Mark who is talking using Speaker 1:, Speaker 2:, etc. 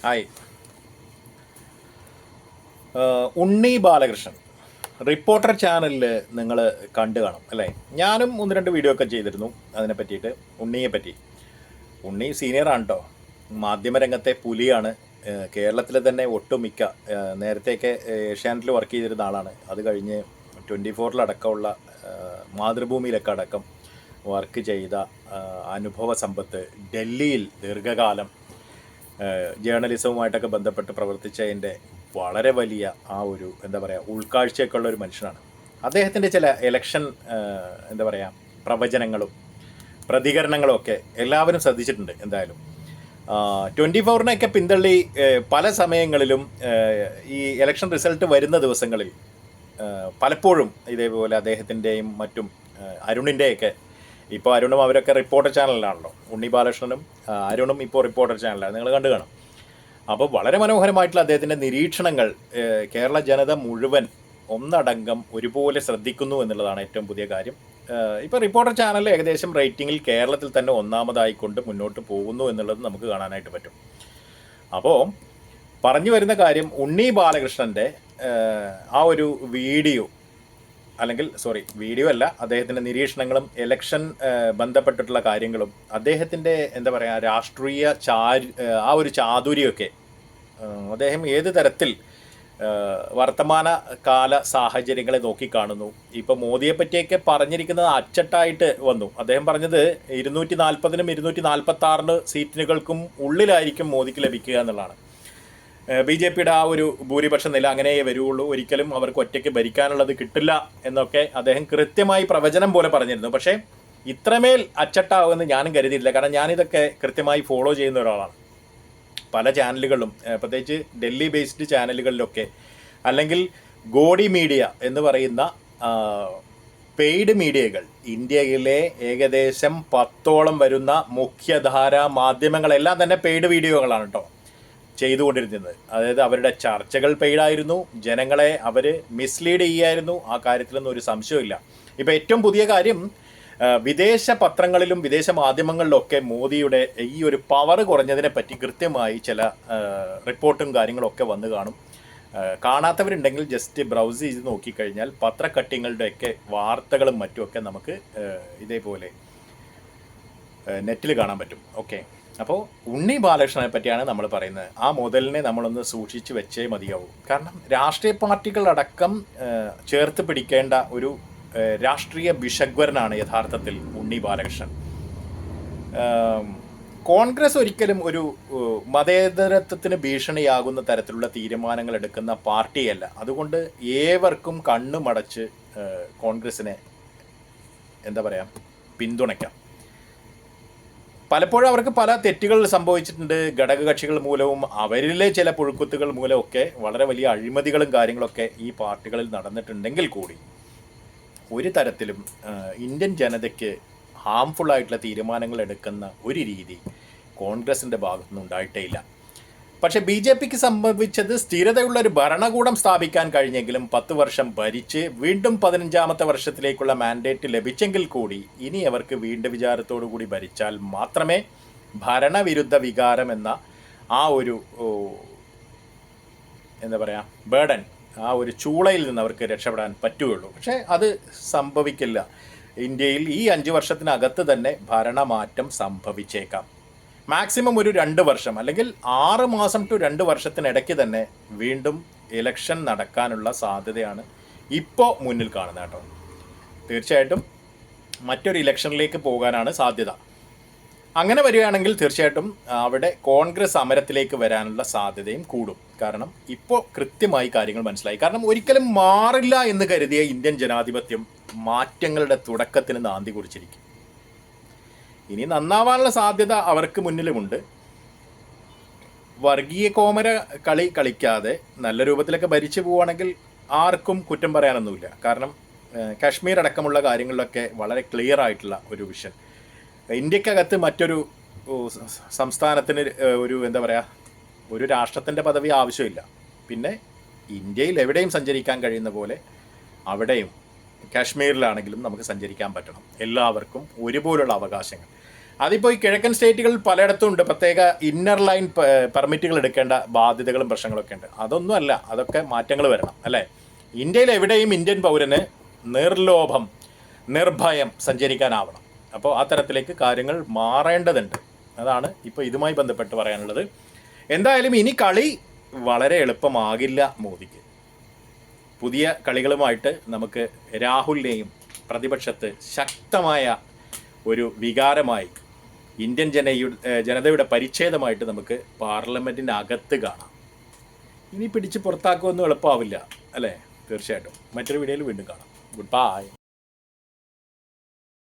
Speaker 1: Hi. ഉണ്ണി Balakrishnan reporter ചാനലിൽ നിങ്ങൾ കണ്ടു കാണും അല്ലേ? ഞാനും ഒന്ന് രണ്ട് വീഡിയോ ഒക്കെ ചെയ്തിരുന്നു അതിനെ പറ്റിയിട്ട്, ഉണ്ണിയെ പറ്റി. ഉണ്ണി സീനിയറാണ് കേട്ടോ, മാധ്യമരംഗത്തെ പുലിയാണ്. കേരളത്തിലെ തന്നെ ഒട്ടുമിക്ക നേരത്തെയൊക്കെ ഏഷ്യാനെറ്റിൽ വർക്ക് ചെയ്തിരുന്ന ആളാണ്. അത് കഴിഞ്ഞ് 24-ലടക്കമുള്ള മാതൃഭൂമിയിലൊക്കെ അടക്കം വർക്ക് ചെയ്ത അനുഭവ സമ്പത്ത്, ഡൽഹിയിൽ ദീർഘകാലം ജേർണലിസവുമായിട്ടൊക്കെ ബന്ധപ്പെട്ട് പ്രവർത്തിച്ചതിൻ്റെ വളരെ വലിയ ആ ഒരു എന്താ പറയുക ഉൾക്കാഴ്ചയൊക്കെ ഉള്ള ഒരു മനുഷ്യനാണ്. അദ്ദേഹത്തിൻ്റെ ചില ഇലക്ഷൻ എന്താ പറയുക പ്രവചനങ്ങളും പ്രതികരണങ്ങളും ഒക്കെ എല്ലാവരും ശ്രദ്ധിച്ചിട്ടുണ്ട്. എന്തായാലും 24-നെയൊക്കെ പിന്തള്ളി പല സമയങ്ങളിലും ഈ ഇലക്ഷൻ റിസൾട്ട് വരുന്ന ദിവസങ്ങളിൽ പലപ്പോഴും ഇതേപോലെ അദ്ദേഹത്തിൻ്റെയും മറ്റും അരുണിൻ്റെയൊക്കെ, ഇപ്പോൾ അരുണും അവരൊക്കെ റിപ്പോർട്ടർ ചാനലിലാണല്ലോ, ഉണ്ണി ബാലകൃഷ്ണനും അരുണും ഇപ്പോൾ റിപ്പോർട്ടർ ചാനലാണ്, നിങ്ങൾ കണ്ടു കാണും. അപ്പോൾ വളരെ മനോഹരമായിട്ടുള്ള അദ്ദേഹത്തിൻ്റെ നിരീക്ഷണങ്ങൾ കേരള ജനത മുഴുവൻ ഒന്നടങ്കം ഒരുപോലെ ശ്രദ്ധിക്കുന്നു എന്നുള്ളതാണ് ഏറ്റവും പുതിയ കാര്യം. ഇപ്പോൾ റിപ്പോർട്ടർ ചാനൽ ഏകദേശം റേറ്റിങ്ങിൽ കേരളത്തിൽ തന്നെ ഒന്നാമതായിക്കൊണ്ട് മുന്നോട്ട് പോകുന്നു എന്നുള്ളത് നമുക്ക് കാണാനായിട്ട് പറ്റും. അപ്പോൾ പറഞ്ഞു വരുന്ന കാര്യം, ഉണ്ണി ബാലകൃഷ്ണൻ്റെ ആ ഒരു വീഡിയോ, അല്ലെങ്കിൽ വീഡിയോ അല്ല, അദ്ദേഹത്തിൻ്റെ നിരീക്ഷണങ്ങളും ഇലക്ഷൻ ബന്ധപ്പെട്ടിട്ടുള്ള കാര്യങ്ങളും അദ്ദേഹത്തിൻ്റെ എന്താ പറയുക രാഷ്ട്രീയ ആ ഒരു ചാതുര്യമൊക്കെ അദ്ദേഹം ഏത് തരത്തിൽ വർത്തമാന കാല സാഹചര്യങ്ങളെ നോക്കിക്കാണുന്നു. ഇപ്പോൾ മോദിയെ പറ്റിയൊക്കെ പറഞ്ഞിരിക്കുന്നത് അച്ചട്ടായിട്ട് വന്നു. അദ്ദേഹം പറഞ്ഞത് 240-നും 246 സീറ്റുകൾക്കും ഉള്ളിലായിരിക്കും മോദിക്ക് ലഭിക്കുക എന്നുള്ളതാണ്. BJP-യുടെ ആ ഒരു ഭൂരിപക്ഷ നില അങ്ങനെയേ വരുള്ളൂ, ഒരിക്കലും അവർക്ക് ഒറ്റയ്ക്ക് ഭരിക്കാനുള്ളത് കിട്ടില്ല എന്നൊക്കെ അദ്ദേഹം കൃത്യമായി പ്രവചനം പോലെ പറഞ്ഞിരുന്നു. പക്ഷേ ഇത്രമേൽ അച്ചട്ടാവുമെന്ന് ഞാനും കരുതിയില്ല. കാരണം ഞാനിതൊക്കെ കൃത്യമായി ഫോളോ ചെയ്യുന്ന ഒരാളാണ്. പല ചാനലുകളിലും, പ്രത്യേകിച്ച് ഡൽഹി ബേസ്ഡ് ചാനലുകളിലൊക്കെ, അല്ലെങ്കിൽ ഗോഡി മീഡിയ എന്ന് പറയുന്ന പെയ്ഡ് മീഡിയകൾ, ഇന്ത്യയിലെ ഏകദേശം 10ഓളം വരുന്ന മുഖ്യധാര മാധ്യമങ്ങളെല്ലാം തന്നെ പെയ്ഡ് വീഡിയോകളാണ് കേട്ടോ ചെയ്തുകൊണ്ടിരുന്നത്. അതായത് അവരുടെ ചർച്ചകൾ പെയ്ഡായിരുന്നു, ജനങ്ങളെ അവർ മിസ്ലീഡ് ചെയ്യായിരുന്നു. ആ കാര്യത്തിലൊന്നും ഒരു സംശയമില്ല. ഇപ്പോൾ ഏറ്റവും പുതിയ കാര്യം, വിദേശ പത്രങ്ങളിലും വിദേശ മാധ്യമങ്ങളിലൊക്കെ മോദിയുടെ ഈ ഒരു പവർ കുറഞ്ഞതിനെ പറ്റി കൃത്യമായി ചില റിപ്പോർട്ടും കാര്യങ്ങളൊക്കെ വന്നു കാണും. കാണാത്തവരുണ്ടെങ്കിൽ ജസ്റ്റ് ബ്രൗസ് ചെയ്ത് നോക്കിക്കഴിഞ്ഞാൽ പത്ര കട്ടിങ്ങുകളുടെയൊക്കെ വാർത്തകളും മറ്റുമൊക്കെ നമുക്ക് ഇതേപോലെ നെറ്റിൽ കാണാൻ പറ്റും. ഓക്കെ, അപ്പോൾ ഉണ്ണി ബാലകൃഷ്ണനെ പറ്റിയാണ് നമ്മൾ പറയുന്നത്. ആ മുതലിനെ നമ്മളൊന്ന് സൂക്ഷിച്ച് വെച്ചേ മതിയാവൂ. കാരണം രാഷ്ട്രീയ പാർട്ടികളടക്കം ചേർത്ത് പിടിക്കേണ്ട ഒരു രാഷ്ട്രീയ ബിഷഗ്വരനാണ് യഥാർത്ഥത്തിൽ ഉണ്ണി ബാലകൃഷ്ണൻ. കോൺഗ്രസ് ഒരിക്കലും ഒരു മതേതരത്വത്തിന് ഭീഷണിയാകുന്ന തരത്തിലുള്ള തീരുമാനങ്ങൾ എടുക്കുന്ന പാർട്ടിയല്ല. അതുകൊണ്ട് ഏവർക്കും കണ്ണുമടച്ച് കോൺഗ്രസിനെ എന്താ പറയുക പിന്തുണയ്ക്കാം. പലപ്പോഴും അവർക്ക് പല തെറ്റുകൾ സംഭവിച്ചിട്ടുണ്ട്. ഘടകകക്ഷികൾ മൂലവും അവരിലെ ചില പുഴുക്കുത്തുകൾ മൂലമൊക്കെ വളരെ വലിയ അഴിമതികളും കാര്യങ്ങളൊക്കെ ഈ പാർട്ടികളിൽ നടന്നിട്ടുണ്ടെങ്കിൽ കൂടി ഒരു തരത്തിലും ഇന്ത്യൻ ജനതയ്ക്ക് ഹാംഫുള്ളായിട്ടുള്ള തീരുമാനങ്ങൾ എടുക്കുന്ന ഒരു രീതി കോൺഗ്രസിൻ്റെ ഭാഗത്തുനിന്ന് ഉണ്ടായിട്ടേ ഇല്ല. പക്ഷേ BJP-ക്ക് സംഭവിച്ചത് സ്ഥിരതയുള്ള ഒരു ഭരണകൂടം സ്ഥാപിക്കാൻ കഴിഞ്ഞെങ്കിലും 10 വർഷം ഭരിച്ച് വീണ്ടും 15ാമത്തെ വർഷത്തിലേക്കുള്ള മാൻഡേറ്റ് ലഭിച്ചെങ്കിൽ കൂടി ഇനി അവർക്ക് വീണ്ടും വിചാരത്തോടു കൂടി ഭരിച്ചാൽ മാത്രമേ ഭരണവിരുദ്ധ വികാരം എന്ന ആ ഒരു എന്താ പറയുക ബേർഡൻ, ആ ഒരു ചൂളയിൽ നിന്ന് അവർക്ക് രക്ഷപ്പെടാൻ പറ്റുകയുള്ളൂ. പക്ഷേ അത് സംഭവിക്കില്ല. ഇന്ത്യയിൽ ഈ 5 വർഷത്തിനകത്ത് തന്നെ ഭരണമാറ്റം സംഭവിച്ചേക്കാം. മാക്സിമം ഒരു 2 വർഷം, അല്ലെങ്കിൽ 6 മാസം ടു 2 വർഷത്തിനിടയ്ക്ക് തന്നെ വീണ്ടും ഇലക്ഷൻ നടക്കാനുള്ള സാധ്യതയാണ് ഇപ്പോൾ മുന്നിൽ കാണുന്നത് കേട്ടോ. തീർച്ചയായിട്ടും മറ്റൊരു ഇലക്ഷനിലേക്ക് പോകാനാണ് സാധ്യത. അങ്ങനെ വരികയാണെങ്കിൽ തീർച്ചയായിട്ടും അവിടെ കോൺഗ്രസ് സമരത്തിലേക്ക് വരാനുള്ള സാധ്യതയും കൂടും. കാരണം ഇപ്പോൾ കൃത്യമായി കാര്യങ്ങൾ മനസ്സിലായി. കാരണം ഒരിക്കലും മാറില്ല എന്ന് കരുതിയ ഇന്ത്യൻ ജനാധിപത്യം മാറ്റങ്ങളുടെ തുടക്കത്തിന് നാന്ദി കുറിച്ചിരിക്കും. ഇനി നന്നാവാനുള്ള സാധ്യത അവർക്ക് മുന്നിലുമുണ്ട്. വർഗീയ കോമര കളിക്കാതെ നല്ല രൂപത്തിലൊക്കെ ഭരിച്ചു പോവുകയാണെങ്കിൽ ആർക്കും കുറ്റം പറയാനൊന്നുമില്ല. കാരണം കാശ്മീർ അടക്കമുള്ള കാര്യങ്ങളിലൊക്കെ വളരെ ക്ലിയർ ആയിട്ടുള്ള ഒരു വിഷൻ. ഇന്ത്യക്കകത്ത് മറ്റൊരു സംസ്ഥാനത്തിന് ഒരു എന്താ പറയുക ഒരു രാഷ്ട്രത്തിൻ്റെ പദവി ആവശ്യമില്ല. പിന്നെ ഇന്ത്യയിൽ എവിടെയും സഞ്ചരിക്കാൻ കഴിയുന്ന പോലെ അവിടെയും കാശ്മീരിലാണെങ്കിലും നമുക്ക് സഞ്ചരിക്കാൻ പറ്റണം. എല്ലാവർക്കും ഒരുപോലുള്ള അവകാശങ്ങൾ. അതിപ്പോൾ ഈ കിഴക്കൻ സ്റ്റേറ്റുകളിൽ പലയിടത്തും ഉണ്ട് പ്രത്യേക ഇന്നർ ലൈൻ പെർമിറ്റുകൾ എടുക്കേണ്ട ബാധ്യതകളും പ്രശ്നങ്ങളൊക്കെ ഉണ്ട്. അതൊന്നുമല്ല, അതൊക്കെ മാറ്റങ്ങൾ വരണം അല്ലേ. ഇന്ത്യയിൽ എവിടെയും ഇന്ത്യൻ പൗരന് നിർലോഭം നിർഭയം സഞ്ചരിക്കാനാവണം. അപ്പോൾ ആ തരത്തിലേക്ക് കാര്യങ്ങൾ മാറേണ്ടതുണ്ട്. അതാണ് ഇപ്പോൾ ഇതുമായി ബന്ധപ്പെട്ട് പറയാനുള്ളത്. എന്തായാലും ഇനി കളി വളരെ എളുപ്പമാകില്ല മോദിക്ക്. പുതിയ കളികളുമായിട്ട് നമുക്ക് രാഹുലിനെയും പ്രതിപക്ഷത്ത് ശക്തമായ ഒരു വികാരമായി ഇന്ത്യൻ ജനതയുടെ പരിച്ഛേദമായിട്ട് നമുക്ക് പാർലമെൻറ്റിൻ്റെ അകത്ത് കാണാം. ഇനി പിടിച്ച് പുറത്താക്കുമെന്നും എളുപ്പമാവില്ല അല്ലേ. തീർച്ചയായിട്ടും മറ്റൊരു വീഡിയോയിൽ വീണ്ടും കാണാം. Good bye.